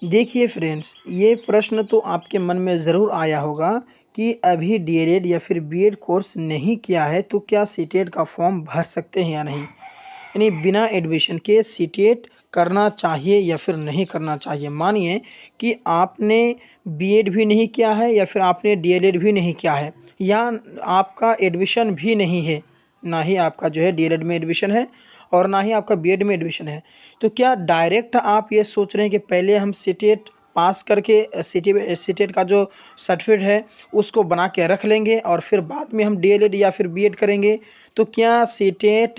देखिए फ्रेंड्स, ये प्रश्न तो आपके मन में ज़रूर आया होगा कि अभी डीएलएड या फिर बीएड कोर्स नहीं किया है तो क्या सीटेट का फॉर्म भर सकते हैं या नहीं। यानी बिना एडमिशन के सीटेट करना चाहिए या फिर नहीं करना चाहिए। मानिए कि आपने बीएड भी नहीं किया है या फिर आपने डीएलएड भी नहीं किया है, या आपका एडमिशन भी नहीं है, ना ही आपका जो है डीएलएड में एडमिशन है और ना ही आपका बीएड में एडमिशन है। तो क्या डायरेक्ट आप ये सोच रहे हैं कि पहले हम सीटेट पास करके सीटेट का जो सर्टिफिकेट है उसको बना के रख लेंगे और फिर बाद में हम डीएलएड या फिर बीएड करेंगे। तो क्या सीटेट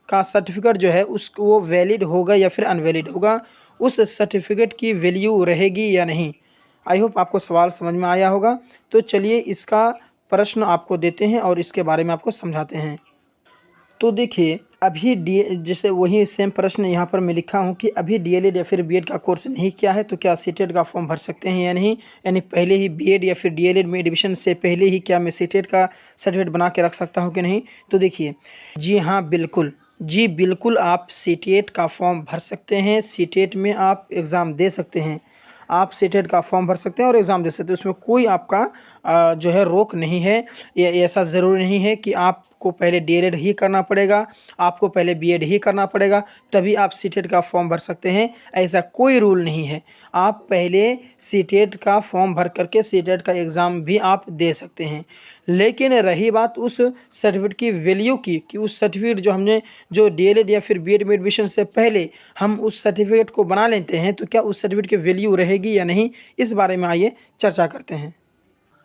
का सर्टिफिकेट जो है उसको वो वैलिड होगा या फिर अनवैलिड होगा, उस सर्टिफिकेट की वैल्यू रहेगी या नहीं। आई होप आपको सवाल समझ में आया होगा। तो चलिए इसका प्रश्न आपको देते हैं और इसके बारे में आपको समझाते हैं। तो देखिए, अभी डी जैसे वही सेम प्रश्न यहाँ पर मैं लिखा हूँ कि अभी डीएलएड या फिर बीएड का कोर्स नहीं किया है तो क्या सीटेट का फॉर्म भर सकते हैं या नहीं। यानी पहले ही बीएड या फिर डीएलएड में एडमिशन से पहले ही क्या मैं सीटेट का सर्टिफिकेट बना के रख सकता हूँ कि नहीं। तो देखिए, जी हाँ बिल्कुल, जी बिल्कुल आप सीटेट का फॉर्म भर सकते हैं। सीटेट में आप एग्ज़ाम दे सकते हैं, आप सीटेट का फॉर्म भर सकते हैं और एग्ज़ाम दे सकते हैं। उसमें कोई आपका जो है रोक नहीं है। ये ऐसा ज़रूरी नहीं है कि आपको पहले डीएलएड ही करना पड़ेगा, आपको पहले बीएड ही करना पड़ेगा तभी आप सीटेट का फॉर्म भर सकते हैं। ऐसा कोई रूल नहीं है। आप पहले सीटेट का फॉर्म भर करके सीटेट का एग्ज़ाम भी आप दे सकते हैं। लेकिन रही बात उस सर्टिफिकेट की वैल्यू की, कि उस सर्टिफिकेट जो डीएलएड या फिर बीएड में एडमिशन से पहले हम उस सर्टिफिकेट को बना लेते हैं तो क्या उस सर्टिफिकेट की वैल्यू रहेगी या नहीं, इस बारे में आइए चर्चा करते हैं।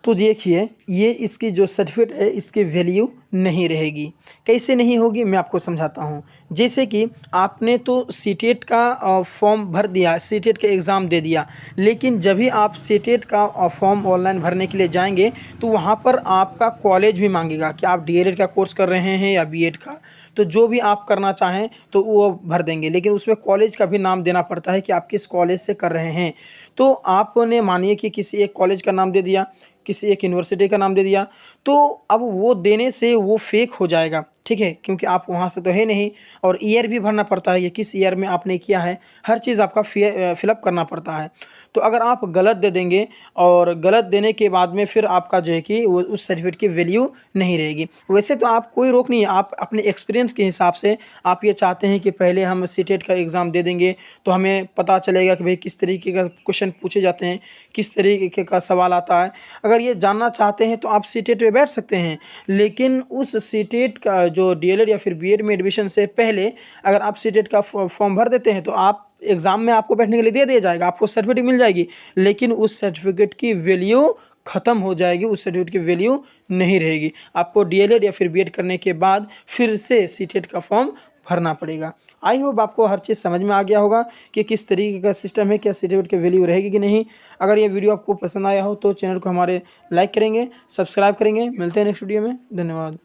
तो देखिए, ये इसकी जो सर्टिफिकेट है इसकी वैल्यू नहीं रहेगी। कैसे नहीं होगी, मैं आपको समझाता हूँ। जैसे कि आपने तो सीटेट का फॉर्म भर दिया, सीटेट का एग्ज़ाम दे दिया, लेकिन जब भी आप सीटेट का फॉर्म ऑनलाइन भरने के लिए जाएंगे तो वहाँ पर आपका कॉलेज भी मांगेगा कि आप डीएलएड का कोर्स कर रहे हैं या बीएड का। तो जो भी आप करना चाहें तो वो भर देंगे, लेकिन उसमें कॉलेज का भी नाम देना पड़ता है कि आप किस कॉलेज से कर रहे हैं। तो आपने मानिए कि किसी एक कॉलेज का नाम दे दिया, किसी एक यूनिवर्सिटी का नाम दे दिया, तो अब वो देने से वो फेक हो जाएगा, ठीक है, क्योंकि आप वहाँ से तो है नहीं। और ईयर भी भरना पड़ता है, ये किस ईयर में आपने किया है, हर चीज़ आपका फिलअप करना पड़ता है। तो अगर आप गलत दे देंगे और गलत देने के बाद में फिर आपका जो है कि वो उस सर्टिफिकेट की वैल्यू नहीं रहेगी। वैसे तो आप कोई रोक नहीं है, आप अपने एक्सपीरियंस के हिसाब से आप ये चाहते हैं कि पहले हम सीटेट का एग्ज़ाम दे देंगे तो हमें पता चलेगा कि भाई किस तरीके का क्वेश्चन पूछे जाते हैं, किस तरीके का सवाल आता है। अगर ये जानना चाहते हैं तो आप सीटेट पे बैठ सकते हैं, लेकिन उस सीटेट का जो डीएलएड या फिर बीएड में एडमिशन से पहले अगर आप सीटेट का फॉर्म भर देते हैं तो आप एग्ज़ाम में आपको बैठने के लिए दे दिया जाएगा, आपको सर्टिफिकेट मिल जाएगी, लेकिन उस सर्टिफिकेट की वैल्यू ख़त्म हो जाएगी, उस सर्टिफिकेट की वैल्यू नहीं रहेगी। आपको डीएलएड या फिर बीएड करने के बाद फिर से सीटेट का फॉर्म भरना पड़ेगा। आई होप आपको हर चीज़ समझ में आ गया होगा कि किस तरीके का सिस्टम है, क्या सर्टिफिकेट की वैल्यू रहेगी कि नहीं। अगर ये वीडियो आपको पसंद आया हो तो चैनल को हमारे लाइक करेंगे, सब्सक्राइब करेंगे। मिलते हैं नेक्स्ट वीडियो में, धन्यवाद।